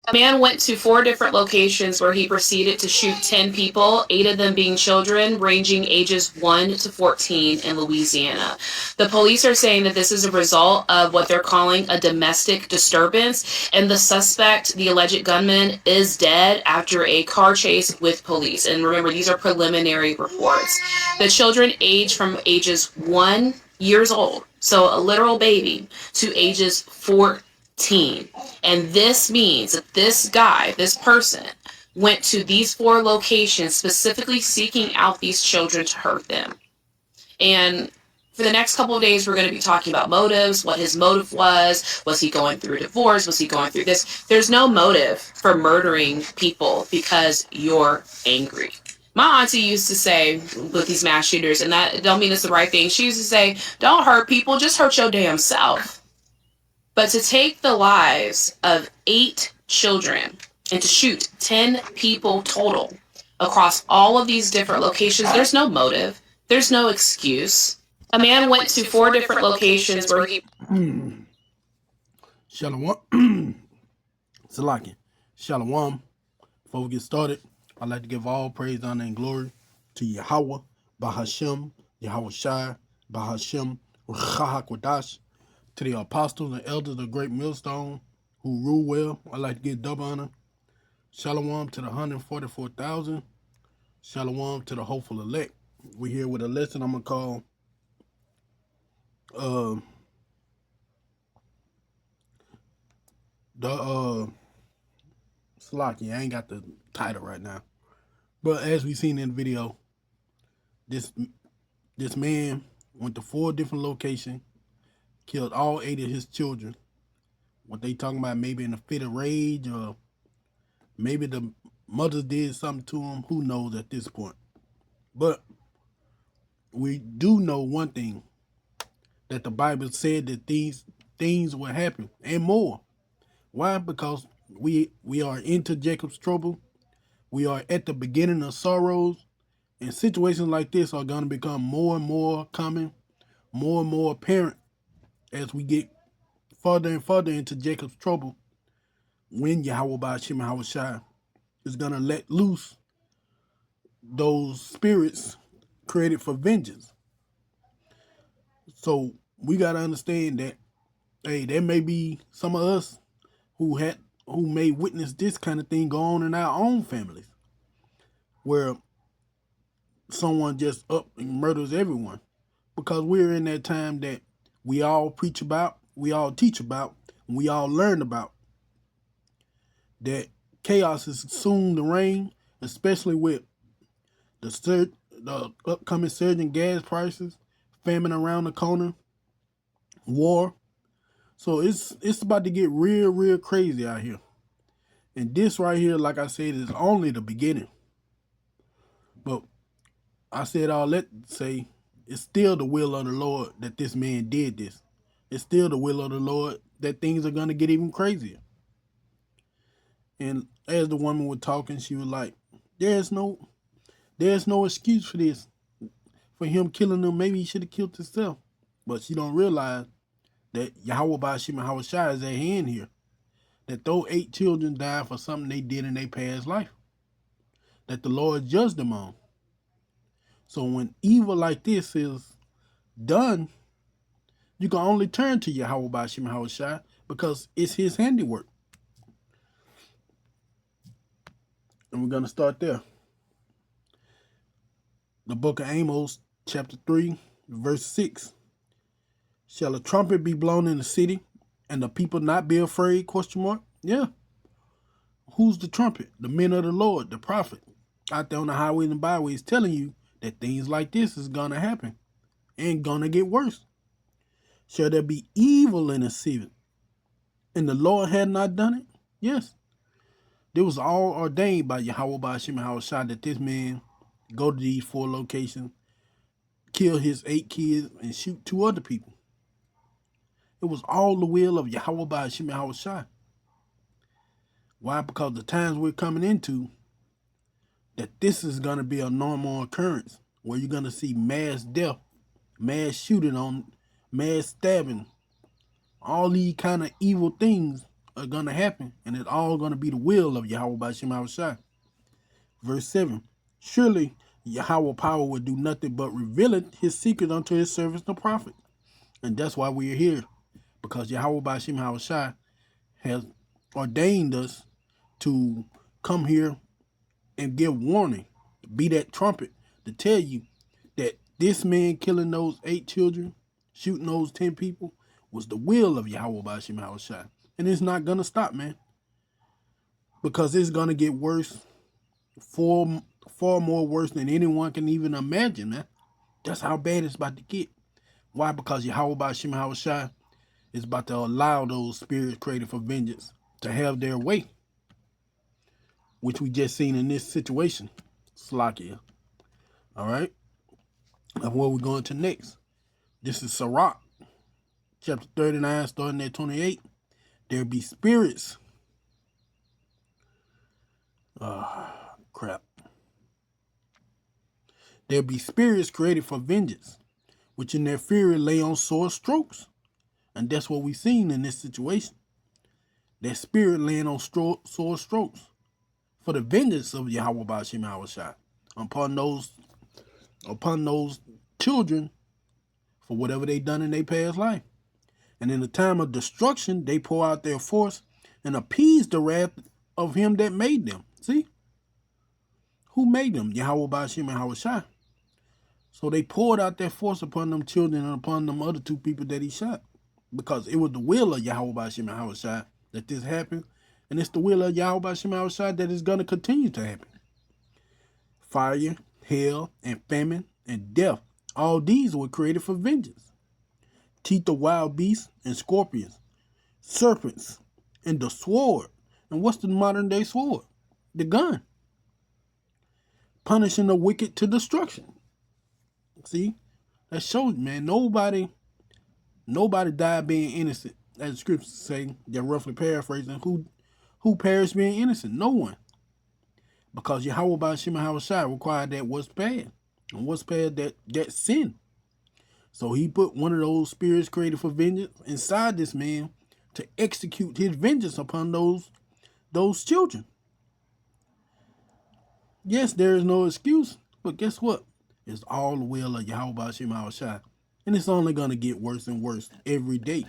A man went to 4 different locations where he proceeded to shoot 10 people, 8 of them being children ranging ages 1 to 14 in Louisiana. The police are saying that this is a result of what they're calling a domestic disturbance, and the suspect, the alleged gunman, is dead after a car chase with police. And remember, these are preliminary reports. The children age from ages 1 years old, so a literal baby, to ages 14. And this means that this guy, this person, went to these 4 locations specifically seeking out these children to hurt them. And for the next couple of days, we're going to be talking about motives, what his motive was. Was he going through a divorce? Was he going through this? There's no motive for murdering people because you're angry. My auntie used to say with these mass shooters, and that don't mean it's the right thing. She used to say, don't hurt people, just hurt your damn self. But to take the lives of 8 children and to shoot 10 people total across all of these different locations, there's no motive. There's no excuse. A man went to 4 different locations where he... Shalom. Salaki. Shalom. Before we get started, I'd like to give all praise, honor, and glory to Yahweh, Bahashem, Yahweh Shai, Bahashem, Ruchahakwadash, to the apostles and elders of the great millstone who rule well. I'd like to give double honor. Shalom to the 144,000. Shalom to the hopeful elect. We're here with a lesson I'm going to call Salaki. I ain't got the title right now. But as we seen in the video, this man went to 4 different locations, killed all 8 of his children. What they talking about, maybe in a fit of rage, or maybe the mothers did something to him. Who knows at this point? But we do know one thing, that the Bible said that these things will happen and more. Why? Because we are into Jacob's trouble. We are at the beginning of sorrows, and situations like this are going to become more and more common, more and more apparent as we get further and further into Jacob's trouble, when Yahweh Ba'ashem Yahweh Shai is going to let loose those spirits created for vengeance. So we got to understand that, hey, there may be some of us who may witness this kind of thing go on in our own families, where someone just up and murders everyone, because we're in that time that we all preach about, we all teach about, and we all learn about, that chaos is soon to reign, especially with the upcoming surge in gas prices, famine around the corner, war. So it's about to get real crazy out here. And this right here, like I said, is only the beginning. But I said all that to say, it's still the will of the Lord that this man did this. It's still the will of the Lord that things are going to get even crazier. And as the woman was talking, she was like, there's no excuse for this, for him killing them. Maybe he should have killed himself. But she don't realize that Yahweh Ba'ashem Yahweh Shai is at hand here. That those 8 children died for something they did in their past life, that the Lord judged them on. So when evil like this is done, you can only turn to Yahweh Ba'ashem Yahweh Shai, because it's his handiwork. And we're going to start there. The book of Amos, chapter 3, verse 6. Shall a trumpet be blown in the city, and the people not be afraid? Question mark. Yeah. Who's the trumpet? The men of the Lord, the prophet, out there on the highways and byways, telling you that things like this is going to happen and going to get worse. Shall there be evil in the city, and the Lord had not done it? Yes. It was all ordained by Yahweh Ba'ashem Yahweh Shai that this man go to these 4 locations, kill his 8 kids, and shoot 2 other people. It was all the will of Yahweh Ba'ashem Yahweh Shai. Why? Because the times we're coming into, that this is going to be a normal occurrence, where you're going to see mass death, mass shooting, mass stabbing, all these kind of evil things are going to happen, and it's all going to be the will of Yahweh Bashim Hawashai. Verse 7. Surely Yahweh power will do nothing but reveal his secret unto his servants the prophet. And that's why we are here. Because Yahweh Bashim Hawashai has ordained us to come here and give warning, be that trumpet to tell you that this man killing those 8 children, shooting those 10 people, was the will of Yahweh Bashim Hawashai. And it's not going to stop, man. Because it's going to get worse, far more worse than anyone can even imagine, man. That's how bad it's about to get. Why? Because Yahweh Bashim Hawashai is about to allow those spirits created for vengeance to have their way, which we just seen in this situation. Slakia. All right. Now, where we going to next? This is Sirach, chapter 39, starting at 28. There be spirits. Crap. There be spirits created for vengeance, which in their fury lay on sore strokes. And that's what we seen in this situation. That spirit laying on sore strokes for the vengeance of Yahweh Bashim Hawashai upon those children for whatever they done in their past life. And in the time of destruction, they pour out their force and appease the wrath of him that made them. See? Who made them? Yahweh Bashim Hawashai. So they poured out their force upon them children and upon them other 2 people that he shot. Because it was the will of Yahweh Bashim Hawashai that this happened. And it's the will of Yahweh Bashim Hawashai that is going to continue to happen. Fire, hail, and famine, and death. All these were created for vengeance. Teeth of wild beasts and scorpions. Serpents. And the sword. And what's the modern day sword? The gun. Punishing the wicked to destruction. See? That shows, man, nobody died being innocent. As the scriptures say, they're roughly paraphrasing, who perished being innocent? No one. Because Yahweh Bashim Hawashai required that what's bad. And what's bad, that sin. So he put one of those spirits created for vengeance inside this man to execute his vengeance upon those children. Yes, there is no excuse, but guess what? It's all the will of Yahweh Bashim Hawashai. And it's only going to get worse and worse every day.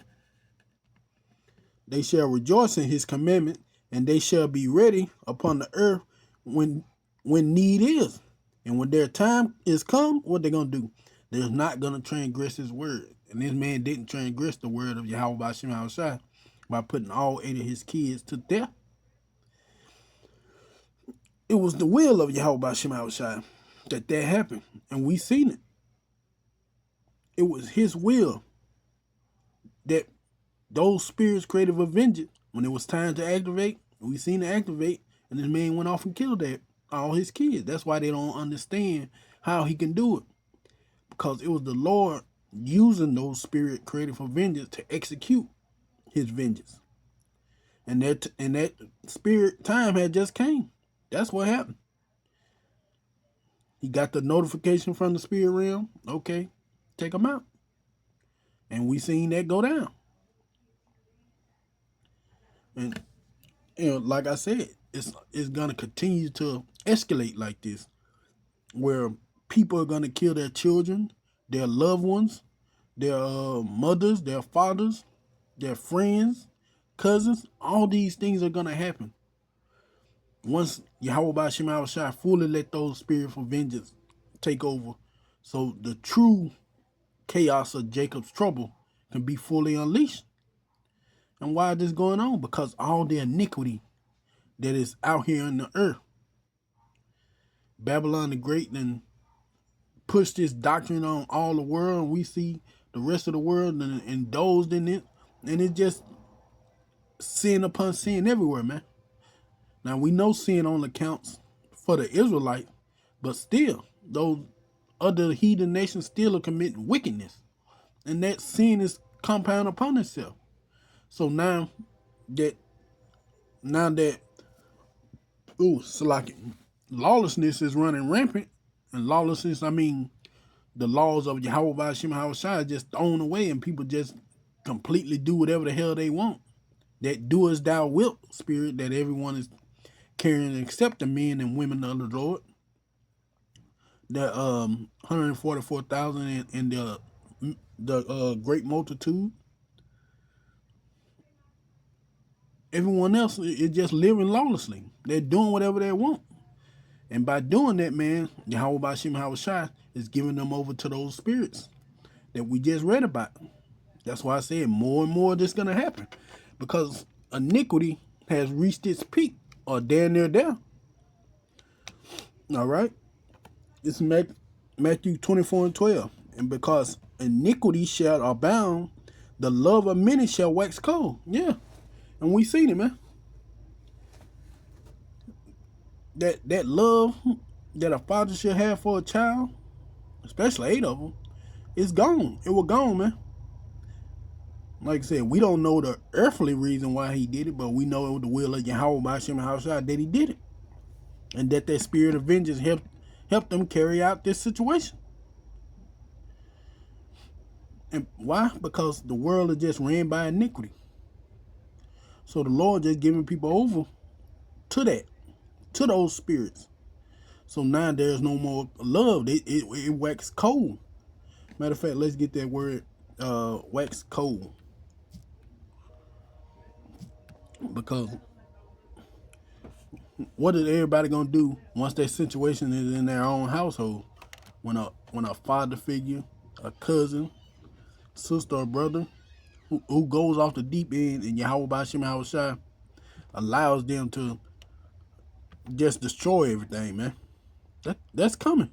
They shall rejoice in his commandment, and they shall be ready upon the earth when need is. And when their time is come, what they going to do? They're not going to transgress his word. And this man didn't transgress the word of Yahweh Bashim Hawashai by putting all 8 of his kids to death. It was the will of Yahweh Bashim Hawashai that happened. And we seen it. It was his will that those spirits created for vengeance, when it was time to activate, we seen it activate, and this man went off and killed all his kids. That's why they don't understand how he can do it. Because it was the Lord using those spirits created for vengeance to execute his vengeance. And that spirit time had just came. That's what happened. He got the notification from the spirit realm. Okay, take him out. And we seen that go down. And like I said, it's gonna continue to escalate like this, where people are gonna kill their children, their loved ones, their mothers, their fathers, their friends, cousins. All these things are gonna happen once Yahweh Bashim Hawashai fully let those spirits for vengeance take over, so the true chaos of Jacob's trouble can be fully unleashed. And why is this going on? Because all the iniquity that is out here on the earth. Babylon the Great then pushed this doctrine on all the world, and we see the rest of the world and indulged in it. And it's just sin upon sin everywhere, man. Now, we know sin only counts for the Israelites, but still, those other heathen nations still are committing wickedness. And that sin is compound upon itself. So now that lawlessness is running rampant, and lawlessness, I mean, the laws of Yahweh Bashim Hawashai just thrown away, and people just completely do whatever the hell they want. that doest thou wilt spirit that everyone is carrying except the men and women of the Lord. The 144,000 in the great multitude. Everyone else is just living lawlessly. They're doing whatever they want. And by doing that, man, Yahweh Bashim Hawashai is giving them over to those spirits that we just read about. That's why I said more and more of this is going to happen. Because iniquity has reached its peak, or damn near there. All right? It's Matthew 24:12. And because iniquity shall abound, the love of many shall wax cold. Yeah. And we seen it, man. That love that a father should have for a child, especially 8 of them, is gone. It was gone, man. Like I said, we don't know the earthly reason why he did it, but we know it was the will of Yahweh Bashim Hawashai that he did it. And that spirit of vengeance helped them carry out this situation. And why? Because the world is just ran by iniquity. So the Lord just giving people over to that, to those spirits. So now there's no more love. It waxed cold. Matter of fact, let's get that word, wax cold. Because what is everybody gonna do once that situation is in their own household? When a father figure, a cousin, sister or brother who goes off the deep end and Yahweh Bashim Hawashai allows them to just destroy everything, man. That's coming.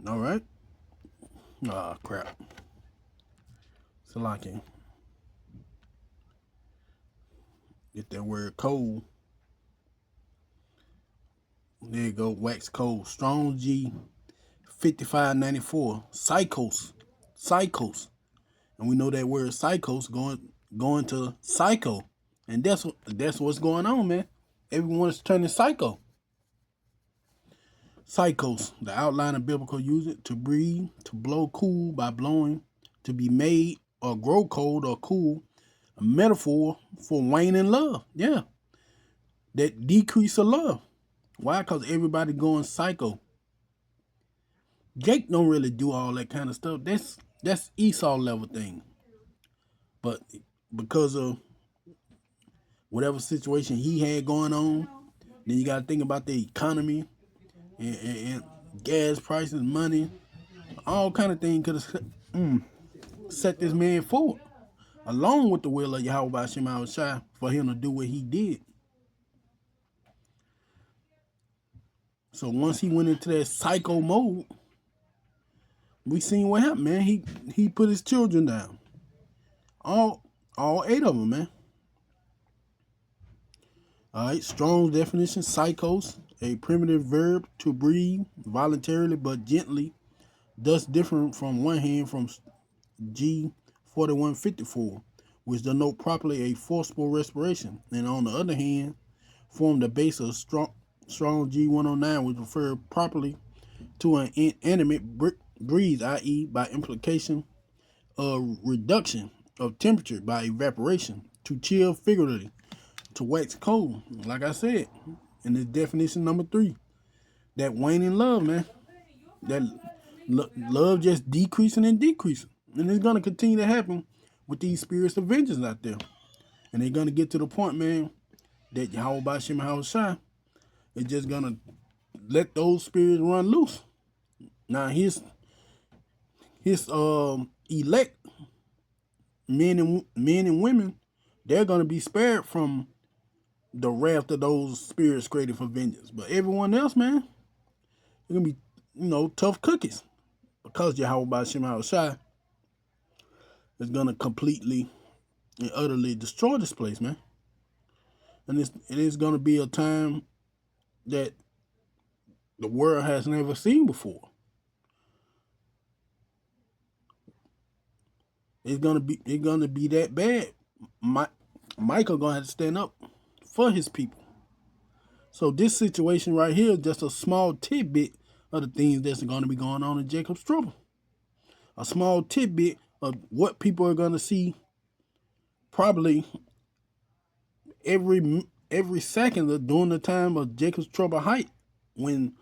All right. Ah, crap. Salaki. Get that word cold. There you go. Wax cold. Strong G 5594. Psychos. And we know that word psychos going to psycho. And that's what's going on, man. Everyone's turning psycho. Psychos, the outline of biblical usage: to breathe, to blow cool by blowing, to be made or grow cold or cool, a metaphor for waning love. Yeah. That decrease of love. Why? Because everybody going psycho. Jake don't really do all that kind of stuff. That's Esau level thing. But because of whatever situation he had going on, then you got to think about the economy and gas prices, money, all kind of things could have set this man forward, along with the will of Yahweh Bashim Hawashai for him to do what he did. So once he went into that psycho mode, we seen what happened, man. He put his children down. All 8 of them, man. All right, Strong's definition: psychos, a primitive verb to breathe voluntarily but gently, thus different from one hand from G 4154, which denote properly a forcible respiration, and on the other hand, form the base of Strong G 109, which refer properly to an inanimate breeze, i.e., by implication, a reduction of temperature by evaporation, to chill figuratively, to wax cold, like I said, in this definition number 3. That waning love, man. That love just decreasing and decreasing. And it's going to continue to happen with these spirits of vengeance out there. And they're going to get to the point, man, that Yahweh Bashim Hawashai is just going to let those spirits run loose. Now, his elect men and women, they're going to be spared from the wrath of those spirits created for vengeance. But everyone else, man, they're going to be, tough cookies. Because Yahweh Bashim Hawashai is going to completely and utterly destroy this place, man. And it is going to be a time that the world has never seen before. It's gonna be that bad. Michael gonna have to stand up for his people. So this situation right here is just a small tidbit of the things that's gonna be going on in Jacob's trouble. A small tidbit of what people are gonna see probably every second of during the time of Jacob's trouble height, when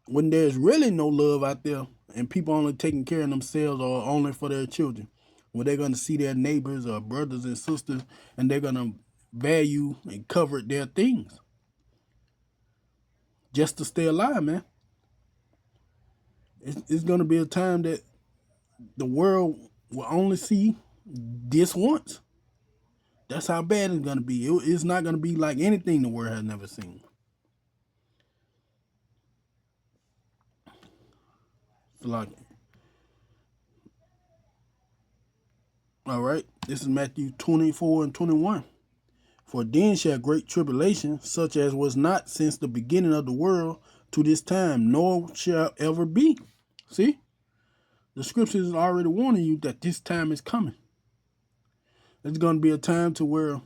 there's really no love out there and people only taking care of themselves or only for their children, when they're gonna see their neighbors or brothers and sisters and they're gonna value and covet their things just to stay alive, man. It's gonna be a time that the world will only see this once. That's how bad it's gonna be. It's not gonna be like anything the world has never seen. So like, all right, this is Matthew 24 and 21. For then shall great tribulation, such as was not since the beginning of the world to this time, nor shall ever be. See? The scriptures is already warning you that this time is coming. It's going to be a time to where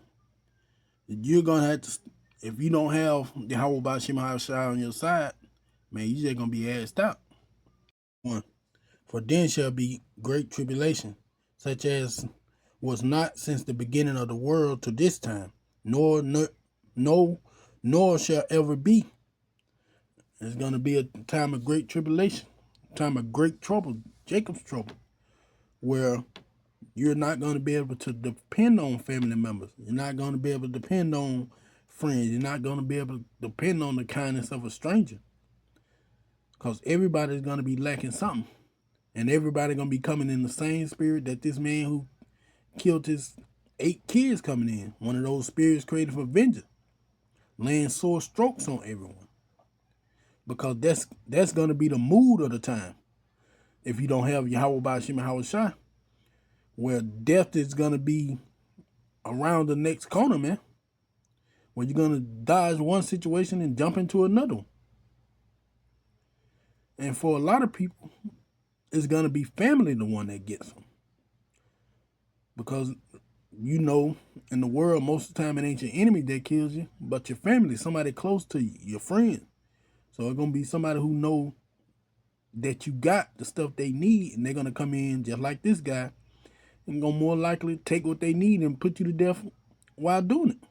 you're going to have to, if you don't have the Yahweh Shema Shai on your side, man, you just going to be asked out. 1. For then shall be great tribulation, such as was not since the beginning of the world to this time, nor shall ever be. It's going to be a time of great tribulation, time of great trouble, Jacob's trouble, where you're not going to be able to depend on family members. You're not going to be able to depend on friends. You're not going to be able to depend on the kindness of a stranger, because everybody's going to be lacking something, and everybody going to be coming in the same spirit that this man who killed his 8 kids coming in. One of those spirits created for vengeance, laying sore strokes on everyone. Because that's going to be the mood of the time. If you don't have Yahweh Ba'ashim and Shai, where death is going to be around the next corner, man. Where you're going to dodge one situation and jump into another one. And for a lot of people, it's going to be family the one that gets them. Because, you know, in the world, most of the time it ain't your enemy that kills you, but your family, somebody close to you, your friend. So it's going to be somebody who know that you got the stuff they need, and they're going to come in just like this guy and going to more likely take what they need and put you to death while doing it.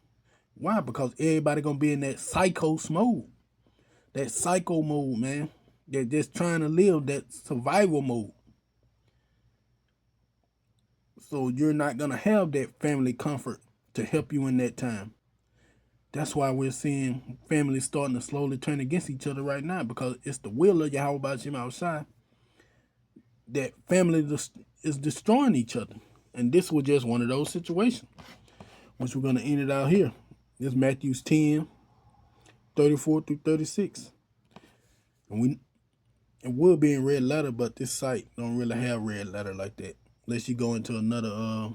Why? Because everybody going to be in that psychos mode. That psycho mode, man. They're just trying to live that survival mode. So you're not going to have that family comfort to help you in that time. That's why we're seeing families starting to slowly turn against each other right now, because it's the will of Yahweh Ba'ashim Shai that family is destroying each other. And this was just one of those situations, which we're going to end it out here. This is Matthew 10, 34 through 36. And it will be in red letter, but this site don't really have red letter like that. Unless you go into another,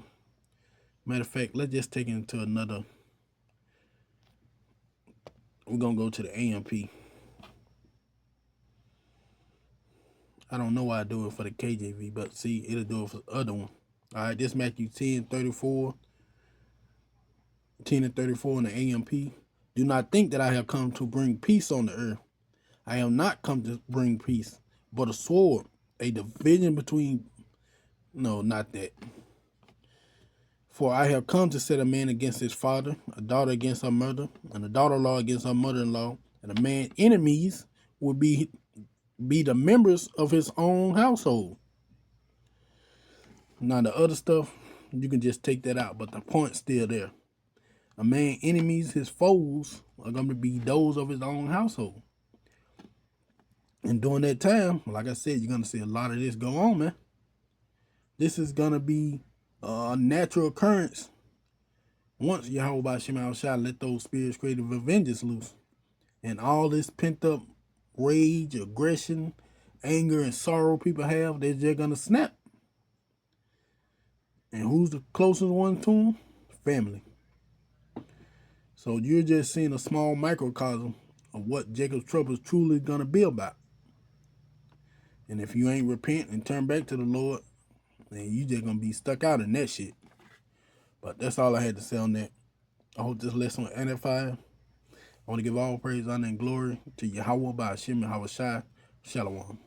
matter of fact, let's just take it into another. We're going to go to the AMP. I don't know why I do it for the KJV, but see, it'll do it for the other one. All right, this Matthew 10, 34. 10 and 34 in the AMP. Do not think that I have come to bring peace on the earth. I am not come to bring peace, but a sword, a division between, no, not that. For I have come to set a man against his father, a daughter against her mother, and a daughter-in-law against her mother-in-law, and a man's enemies will be the members of his own household. Now the other stuff, you can just take that out, but the point's still there. A man's enemies, his foes, are going to be those of his own household. And during that time, like I said, you're going to see a lot of this go on, man. This is going to be a natural occurrence once Yahweh Ba'ashim Shai let those spirits created for vengeance loose. And all this pent-up rage, aggression, anger, and sorrow people have, they're just going to snap. And who's the closest one to them? Family. So you're just seeing a small microcosm of what Jacob's trouble is truly going to be about. And if you ain't repent and turn back to the Lord, then you just going to be stuck out in that shit. But that's all I had to say on that. I hope this lesson will edify. I want to give all praise, honor, and glory to Yahweh Ba'ashim and Shai. Shalom.